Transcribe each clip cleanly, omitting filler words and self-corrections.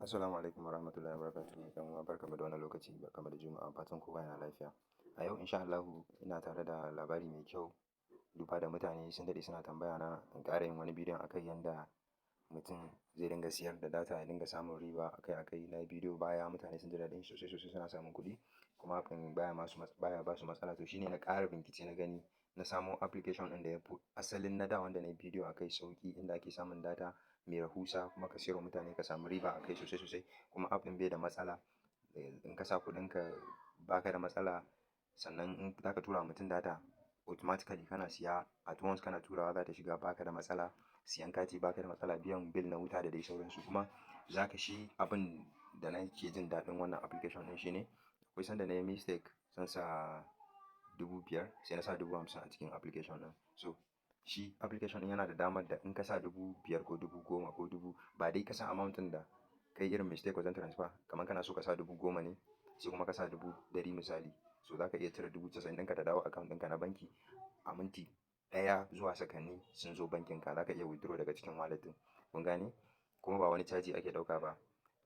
Assalamu alaikum warahmatullahi wabarakatuh. Dan uwa barkamu da wannan lokaci, barkamu da juma'a, fatan kowa yana lafiya. A yau insha Allahu ina tare da labari mai kyau. Duba da mutane sun daɗe suna tambaya na in ƙara yin wani bidiyon akai yanda mutum zai dinga siyar da data ya dinga samun riba akai akai. Na yi bidiyo baya mutane sun ji daɗin shi sosai suna samun kuɗi kuma hakan baya ba su matsala. To shine na ƙara bincike na gani na samo application ɗin da ya fi asalin na da wanda na yi bidiyo akai sauƙi, inda ake samun data mai rahusa kuma ka siyarwa mutane ka samu riba akai sosai. Kuma app ɗin bai da matsala. In ka sa kuɗinka baka da matsala. Sannan in za ka tura wa mutum data automatically kana siya at once kana turawa za ta shiga baka da matsala. Siyan kati baka da matsala, biyan bill na wuta da dai sauransu. Kuma zaka shi abin da nake jin daɗin wannan application ɗin shine akwai sanda na yi mistake zan sa 5,000 sai na sa 50,000 a cikin application ɗin. So shi application ɗin yana da damar da in ka sa 5,000 ko 10,000 ko 1000 ba dai ka sa amount ɗin da kai irin mistake wajen transfer, kamar kana so ka sa 10,000 ne sai kuma ka sa 100,000 misali. So za ka iya cire 90,000 ɗinka ta dawo account ɗinka na banki a minti ɗaya zuwa sakanni sun zo bankinka. Za ka iya withdraw daga cikin wallet ɗin. Kun gane? Kuma ba wani caji ake ɗauka ba.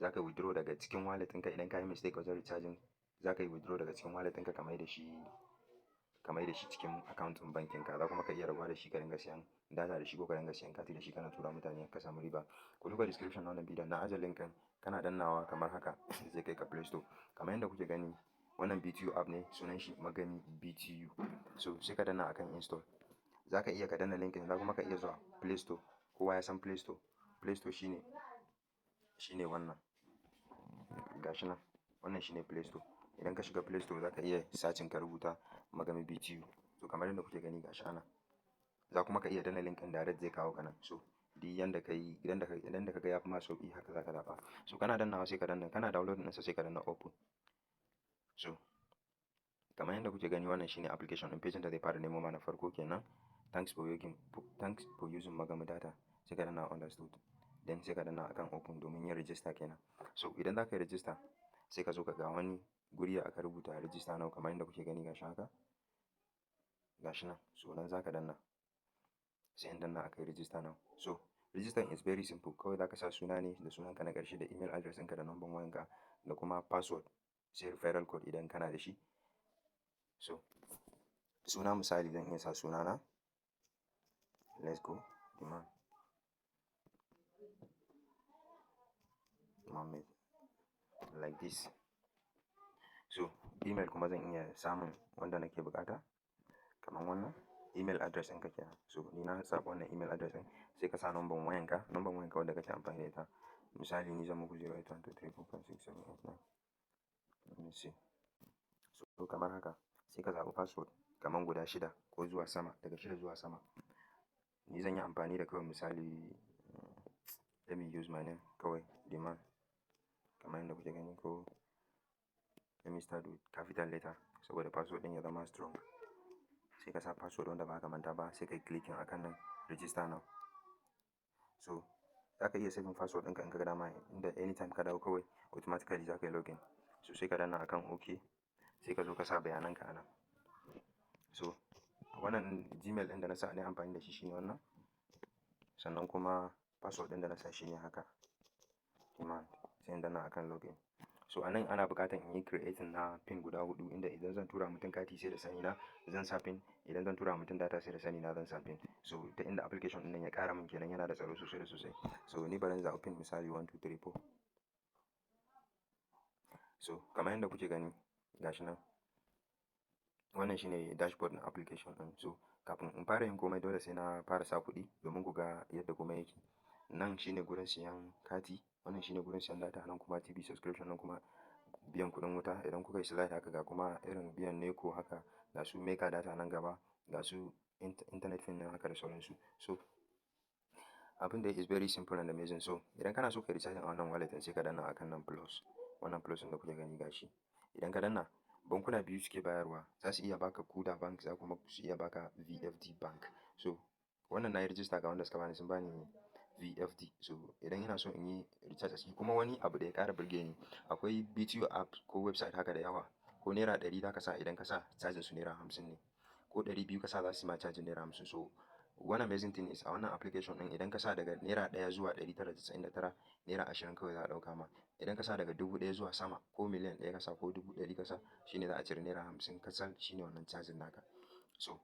Za ka withdraw daga cikin wallet ɗinka idan ka yi mistake wajen recharging. Za ka yi withdraw daga cikin wallet ɗinka ka mai da shi cikin account ɗin bankinka. Za kuma ka iya rabuwa da shi ka dinga siyan data da shi ko ka dinga siyan kati da shi kana tura mutane ka samu riba. Ku duba description na wannan bidiyon na ajiye link ɗin, kana dannawa kamar haka zai kai ka Play Store. Kamar yadda kuke gani wannan BTU app ne, sunan shi Magami BTU. So sai ka danna akan install. Za ka iya ka danna link ɗin, za kuma ka iya zuwa Play Store. Kowa ya san Play Store. Play Store shine wannan. Gashi nan. Wannan shine Play Store. Idan ka shiga Play Store za ka iya searching ka rubuta Magami BTU. So kamar yadda kuke gani gashi nan. Za kuma ka iya danna link ɗin direct zai kawo ka nan. So duk yanda ka yi, idan da ka ga ya fi ma sauƙi haka za ka zaɓa. So kana dannawa sai ka danna, kana download ɗinsa sai ka danna open. So kamar yadda kuke gani wannan shine application ɗin, page da zai fara nemo mana farko kenan. Thanks for using Magami data. Sai ka danna understood. Then sai ka danna akan open domin yin register kenan. So idan za ka yi register sai ka zo ka ga wani guri aka rubuta register now kamar yadda kuke gani gashi haka. Gashi nan. So nan za ka danna. Sai in danna akai register now. So register is very simple. Kawai za ka sa suna ne da sunanka na ƙarshe da email address ɗinka da number wayanka da kuma password sai referral code idan kana da shi. So suna misali zan iya sa sunana. Let's go. Iman Mohammed. Like this. So email kuma zan iya samun wanda nake buƙata kamar wannan. Email address ɗinka kenan. So ni na saba wannan email address ɗin. Sai ka sa number wayanka wanda kake amfani da ita. Misali ni zan muku 08123456789. Let me see. So kamar haka. Sai ka zaɓi password kamar guda 6 ko zuwa sama, daga 6 zuwa sama. Ni zan yi amfani da kawai misali, let me use my name kawai, Diman. Kamar yadda kuke gani ko let me start with capital letter saboda password ɗin ya zama strong. Sai ka sa password wanda ba ka manta ba sai ka yi clicking akan nan register now. So za ka iya saving password ɗinka in ka ga dama, inda anytime ka dawo kawai automatically za ka yi login. So sai ka danna akan OK. Sai ka zo ka sa bayananka a nan. So wannan Gmail ɗin da na sa ne amfani da shi shine wannan. Sannan kuma password ɗin da na sa shine haka. Iman. Sai in danna akan login. So a nan ana buƙatar in yi creating na pin guda 4, inda idan zan tura mutum kati sai da sani na zan sa pin. Idan zan tura mutum data sai da sani na zan sa pin. So ta inda application ɗin nan ya ƙara min kenan, yana da tsaro sosai da sosai. So ni bari in zaɓi pin misali 1 2 3 4. So kamar yadda kuke gani gashi nan. Wannan shine dashboard na application ɗin. So kafin in fara yin komai dole sai na fara sa kuɗi domin ku ga yadda komai yake. Nan shine gurin siyan kati, wannan shine gurin siyan data, nan kuma TV subscription, nan kuma biyan kuɗin wuta. Idan kuka yi slide haka ga kuma irin biyan NECO haka, ga su mega data nan gaba, ga su internet fin nan haka da sauransu. So abin da is very simple and amazing. So idan kana so ka yi recharging a wannan wallet sai ka danna akan nan plus. Wannan plus ɗin da kuke gani gashi. Idan ka danna, bankuna biyu suke bayarwa. Za su iya baka Kuda Bank, za kuma su iya baka VFD Bank. So wannan na yi register ga wanda suka bani, sun bani VFD. So idan ina so in yi recharge a ciki, kuma wani abu da ya ƙara burge ni, akwai BTU app ko website haka da yawa. Ko naira 100 za ka sa, idan ka sa cajin su naira 50 ne. Ko 200 ka sa za su yi ma cajin naira 50. So One amazing thing is a wannan application ɗin idan ka sa daga naira 1 zuwa 999 naira 20 kawai za a ɗauka ma. Idan ka sa daga 1000 zuwa sama ko miliyan 1 ka sa ko 100,000 ka sa shine za a cire naira 50 kacal shine wannan cajin naka. So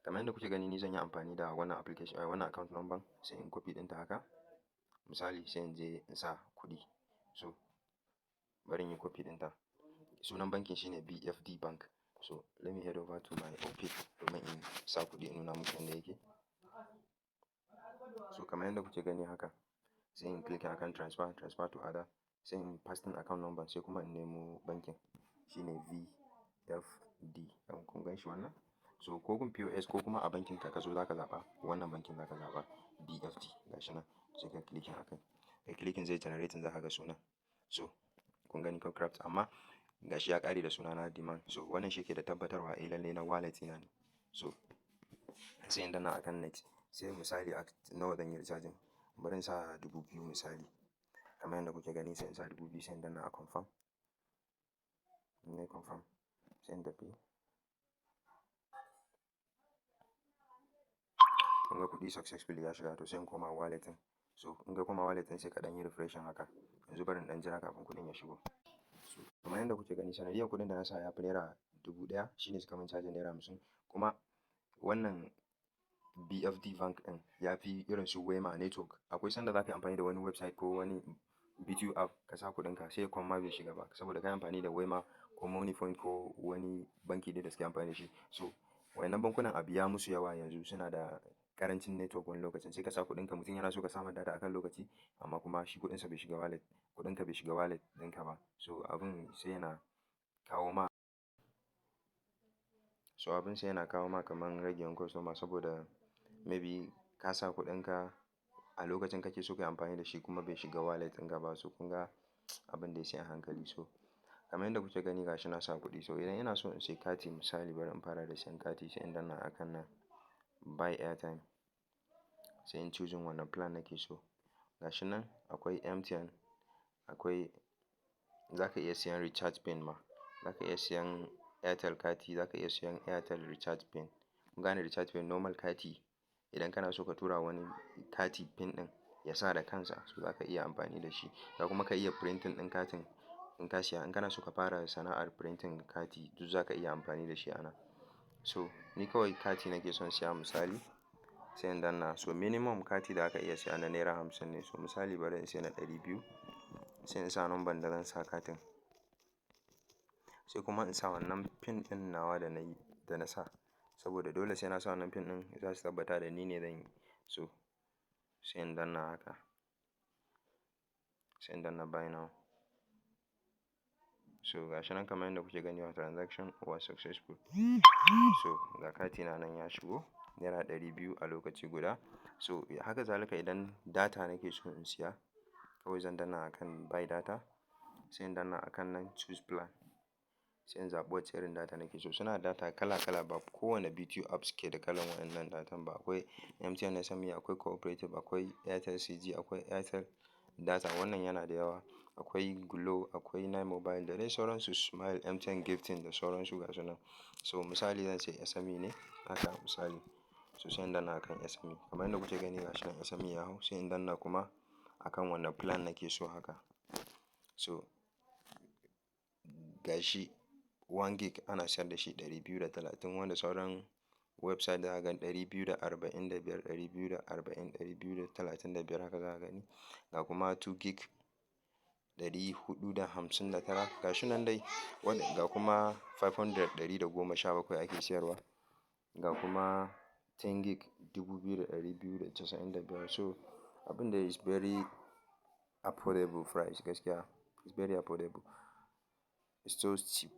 kamar yadda kuke gani ni zan yi amfani da wannan application wannan account number sai in copy ɗinta haka. Misali sai in je in sa kuɗi. So bari in yi copy ɗinta. Sunan bankin shine BFD Bank. So let me head over to my OP domin in sa kuɗi in nuna muku yanda yake. So kamar yadda kuke gani haka sai in click akan transfer to other, sai in paste ɗin account number sai kuma in nemo bankin shine VFD. Kun gan shi wannan? So ko gun POS ko kuma a bankin ka zo za ka zaɓa wannan bankin za ka zaɓa BFD gashi nan sai ka clicking akai. Kai clicking zai generating za ka ga sunan. So kun gani ko craft amma gashi ya ƙare da sunana demand. So wannan shi ke da tabbatarwa lalle na wallet ina ne. So sai in danna akan next sai misali nawa zan yi recharging. Bari in sa 2000 misali. Kamar yadda kuke gani sai in sa 2000 sai in danna a confirm. In nayi confirm sai in tafi. Kun ga kuɗi successfully ya shiga to sai in koma wallet ɗin. So in ka koma wallet ɗin sai ka ɗan yi refreshing haka. Yanzu bari in ɗan jira kafin kuɗin ya shigo. So kamar yadda kuke gani sanadiyyar kuɗin da na sa ya fi naira 1000 shine suka min cajin naira 50. Kuma wannan BFD Bank ɗin ya fi irin su Wema network. Akwai sanda za ka yi amfani da wani website ko wani BTU app ka sa kuɗinka sai kwan ma bai shiga ba saboda ka yi amfani da Wema ko Moniepoint ko wani banki dai da suke amfani da shi. So wayannan bankunan abu ya musu yawa yanzu suna da ƙarancin network wani lokacin sai ka sa kuɗinka mutum yana so ka sa mai data akan lokaci amma kuma shi kuɗinsa bai shiga wallet, kuɗinka bai shiga wallet ɗinka ba. So abin sai yana kawo ma kaman ragewan customer saboda maybe ka sa kuɗinka a lokacin kake so ka yi amfani da shi kuma bai shiga wallet ɗinka ba. So kun ga abin dai sai a hankali. So kamar yadda kuke gani gashi na sa kuɗi. So idan ina so in sai kati misali bari in fara da siyan kati sai in danna akan nan buy airtime sai in choosing wannan plan nake so. Gashi nan akwai MTN, akwai za ka iya siyan recharge pin ma. Za ka iya siyan Airtel kati, za ka iya siyan Airtel recharge pin. Kun gane recharge pin normal kati idan kana so ka tura wani kati pin ɗin ya sa da kansa so za ka iya amfani da shi. Za kuma ka iya printing ɗin katin in ka siya. In kana so ka fara sana'ar printing kati duk za ka iya amfani da shi a nan. So ni kawai kati nake son siya misali sai in danna. So minimum kati da aka iya siya na naira 50 ne. So misali bari in siya na 200 sai in sa number da zan sa katin. Sai kuma in sa wannan pin ɗin nawa da na sa saboda dole sai na sa wannan pin ɗin za su tabbata da ni ne zan yi. So sai in danna haka. Sai in danna buy now. So gashi nan kamar yadda kuke gani wa transaction was successful. So ga kati na nan ya shigo naira 200 a lokaci guda. So haka zalika idan data nake so in siya kawai zan danna akan buy data sai in danna akan nan choose plan. Sai in zaɓi wacce irin data nake so. Suna da data kala kala ba kowane BTU apps ke da kalan waɗannan datan ba. Akwai MTN SME, akwai Cooperative, akwai Airtel CG, akwai Airtel data wannan yana da yawa. Akwai Glo, akwai 9mobile da dai sauransu Smile, MTN Gifting da sauransu gasu nan. So misali zan sai SME ne haka misali. So sai in danna akan SME. Kamar yadda kuke gani gashi nan SME ya hau sai in danna kuma akan wannan plan nake so haka. So gashi 1 gig ana sayar da shi 230 wanda sauran website za ka gan 245, 240, 235 haka za ka gani. Ga kuma 2 gig 459 gashi nan dai. Ga kuma 500 117 ake siyarwa. Ga kuma 10 gig 2295. So abin dai is very affordable price gaskiya. It's very affordable. It's so cheap.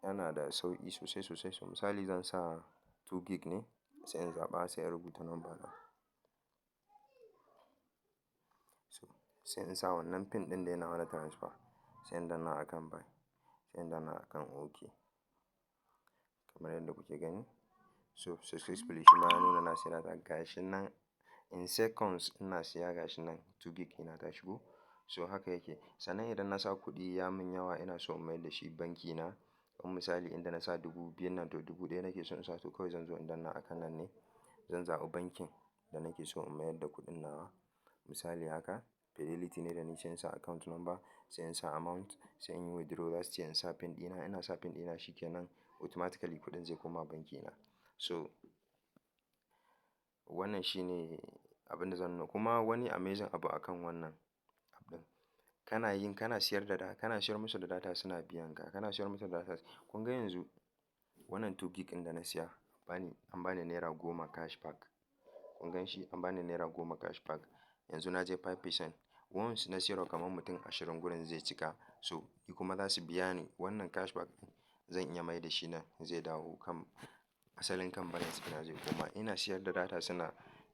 Yana da sauƙi sosai sosai. So misali zan sa 2 gig ne sai in zaɓa sai in rubuta number na. So sai in sa wannan pin ɗin da yana mana transfer sai in danna akan buy sai in danna akan OK. Kamar yadda kuke gani. So successfully shi ma ya nuna na siya data gashi nan in seconds ina siya gashi nan 2 gig ina ta shigo. So haka yake. Sannan idan na sa kuɗi ya min yawa ina so in mayar da shi banki na. Misali inda na sa 2000 nan to 1000 nake so in sa to kawai zan zo in danna akan nan ne zan zaɓi bankin da nake so in mayar da kuɗin nawa. Misali haka Fidelity ne da ni, sai in sa account number, sai in sa amount, sai in yi withdraw. Za su ce in sa PIN ɗina, ina sa PIN ɗina shikenan automatically kuɗin zai koma banki na. So wannan shine abin da zan nuna. Kuma wani amazing abu akan wannan app ɗin, kana siyar musu da data suna biyan ka. Kana siyar musu da data. Kun ga yanzu wannan 2 gig ɗin da na siya an bani naira 10 cashback. Kun gan shi? An bani naira 10 cashback. Yanzu na je 5%. Once na siyarwa kamar mutum 20 gurin zai cika. So ni kuma za su biya ni wannan cashback ɗin, zan iya mai da shi nan zai dawo kan asalin kan balance ɗina zai koma. Ina siyar da data suna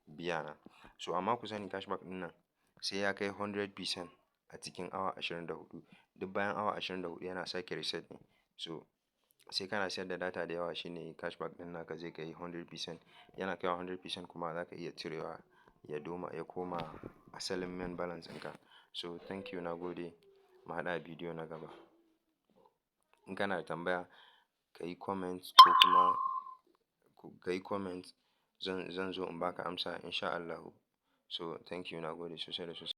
biya na. So amma ku sani cashback ɗin nan sai ya kai 100% a cikin awa 24. Duk bayan awa 24 yana sake reset ne. So sai kana siyar da data da yawa shine cashback ɗin naka zai kai 100%. Yana kaiwa 100% kuma za ka iya cirewa ya koma asalin main balance ɗinka. So thank you, na gode. Mu haɗu a bidiyo na gaba. In kana da tambaya ka yi comment ko kuma ka yi comment, zan zo in ba ka amsa in sha Allahu. So thank you, na gode sosai da sosai.